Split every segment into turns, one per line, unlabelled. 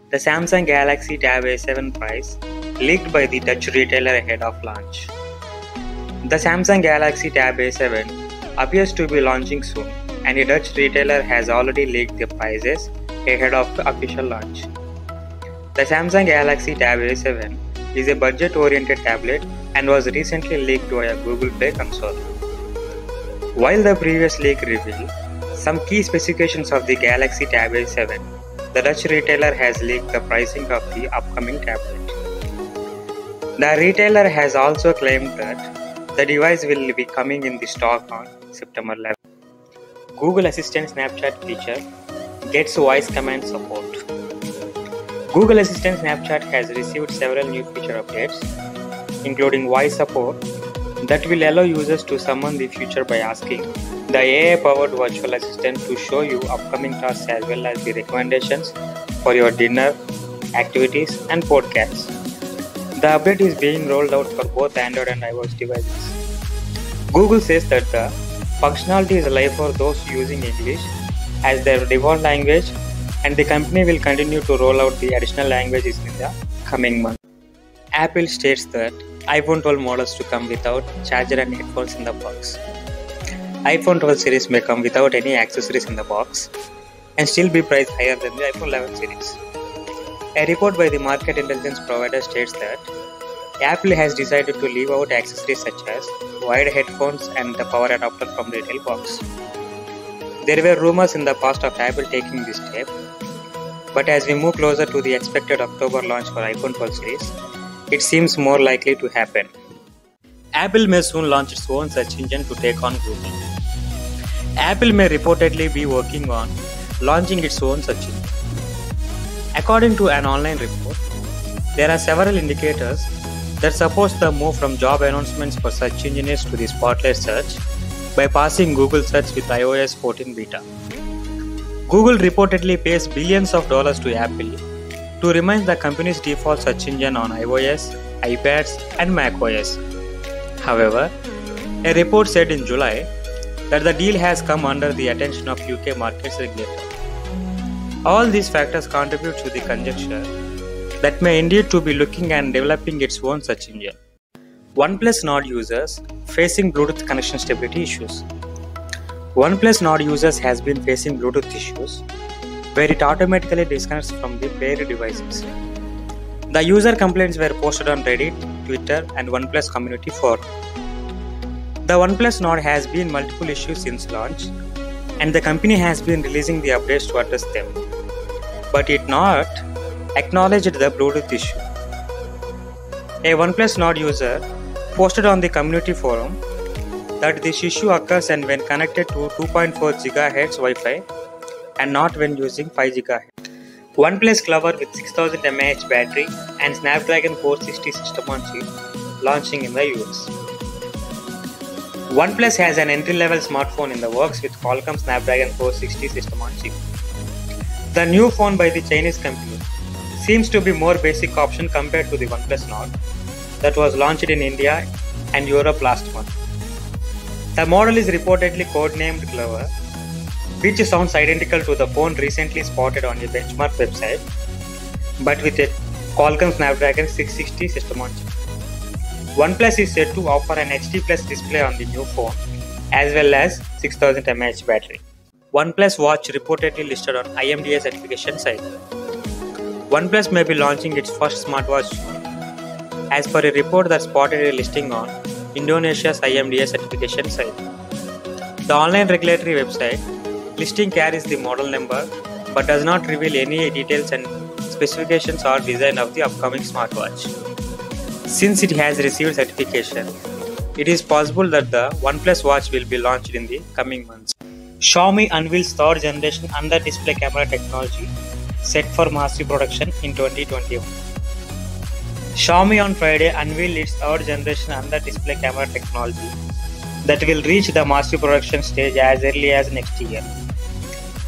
The Samsung Galaxy Tab A7 price leaked by the Dutch retailer ahead of launch. The Samsung Galaxy Tab A7 appears to be launching soon, and a Dutch retailer has already leaked the prices ahead of the official launch. The Samsung Galaxy Tab A7 is a budget-oriented tablet and was recently leaked via Google Play console. While the previous leak revealed some key specifications of the Galaxy Tab A7, the Dutch retailer has leaked the pricing of the upcoming tablet. The retailer has also claimed that the device will be coming in the stock on September 11. Google Assistant Snapchat feature gets voice command support. Google Assistant Snapchat has received several new feature updates, including voice support that will allow users to summon the future by asking the AI-powered virtual assistant to show you upcoming tasks as well as the recommendations for your dinner, activities, and podcasts. The update is being rolled out for both Android and iOS devices. Google says that the functionality is live for those using English as their default language, and the company will continue to roll out the additional languages in the coming months. Apple states that iPhone 12 models to come without charger and headphones in the box. iPhone 12 series may come without any accessories in the box and still be priced higher than the iPhone 11 series. A report by the market intelligence provider states that Apple has decided to leave out accessories such as wired headphones and the power adapter from the retail box. There were rumors in the past of Apple taking this step, but as we move closer to the expected October launch for iPhone 12 series, it seems more likely to happen. Apple may soon launch its own search engine to take on Google. Apple may reportedly be working on launching its own search engine. According to an online report, there are several indicators that support the move from job announcements for search engineers to the Spotlight search by passing Google Search with iOS 14 beta. Google reportedly pays billions of dollars to Apple to remain the company's default search engine on iOS, iPads, and macOS. However, a report said in July that the deal has come under the attention of UK markets regulator. All these factors contribute to the conjecture that may indeed to be looking and developing its own search engine. OnePlus Nord users facing Bluetooth connection stability issues. OnePlus Nord users has been facing Bluetooth issues where it automatically disconnects from the paired devices. The user complaints were posted on Reddit, Twitter, and OnePlus community forum. The OnePlus Nord has been multiple issues since launch, and the company has been releasing the updates to address them, but it not acknowledged the Bluetooth issue. A OnePlus Nord user posted on the community forum that this issue occurs and when connected to 2.4 GHz Wi-Fi and not when using 5 GHz. OnePlus Clover with 6000 mAh battery and Snapdragon 460 system on chip launching in the US. OnePlus has an entry-level smartphone in the works with Qualcomm Snapdragon 460 system on chip. The new phone by the Chinese company seems to be more basic option compared to the OnePlus Nord that was launched in India and Europe last month. The model is reportedly codenamed Clover, which sounds identical to the phone recently spotted on a benchmark website, but with a Qualcomm Snapdragon 660 system on chip. OnePlus is said to offer an HD Plus display on the new phone as well as 6000 mAh battery. OnePlus Watch reportedly listed on IMDA certification site. OnePlus may be launching its first smartwatch soon, as per a report that spotted a listing on Indonesia's IMDA certification site. The online regulatory website listing carries the model number but does not reveal any details and specifications or design of the upcoming smartwatch. Since it has received certification, it is possible that the OnePlus Watch will be launched in the coming months. Xiaomi unveils third generation under-display camera technology set for mass production in 2021. Xiaomi on Friday unveiled its third generation under-display camera technology that will reach the mass production stage as early as next year.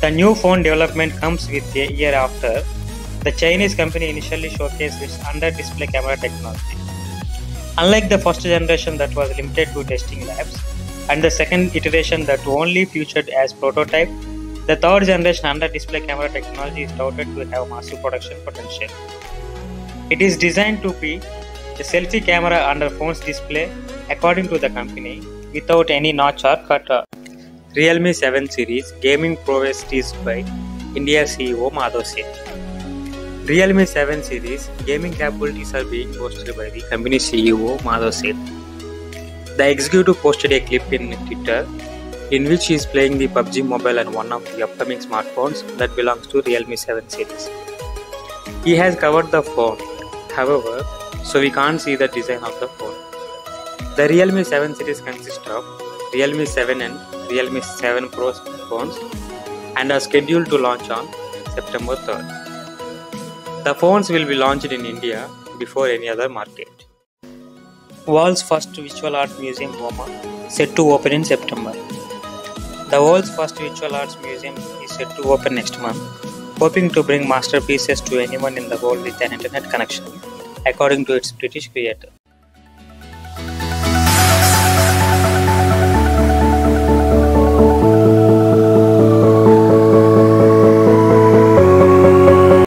The new phone development comes with a year after the Chinese company initially showcased its under-display camera technology. Unlike the first generation that was limited to testing labs, and the second iteration that only featured as prototype, The third generation under-display camera technology is touted to have massive production potential. It is designed to be a selfie camera under phone's display, according to the company, without any notch or cut. Realme 7 series gaming prowess teased by India CEO Madhav Seth. Realme 7 series gaming capabilities are being boasted by the company CEO Madhav Seth. The executive posted a clip in Twitter in which he is playing the PUBG Mobile on one of the upcoming smartphones that belongs to Realme 7 series. He has covered the phone, however, so we can't see the design of the phone. The Realme 7 series consists of Realme 7 and Realme 7 Pro phones and are scheduled to launch on September 3rd. The phones will be launched in India before any other market. World's first visual art museum, MoMA, set to open in September. The world's first visual arts museum is set to open next month, hoping to bring masterpieces to anyone in the world with an internet connection, according to its British creator.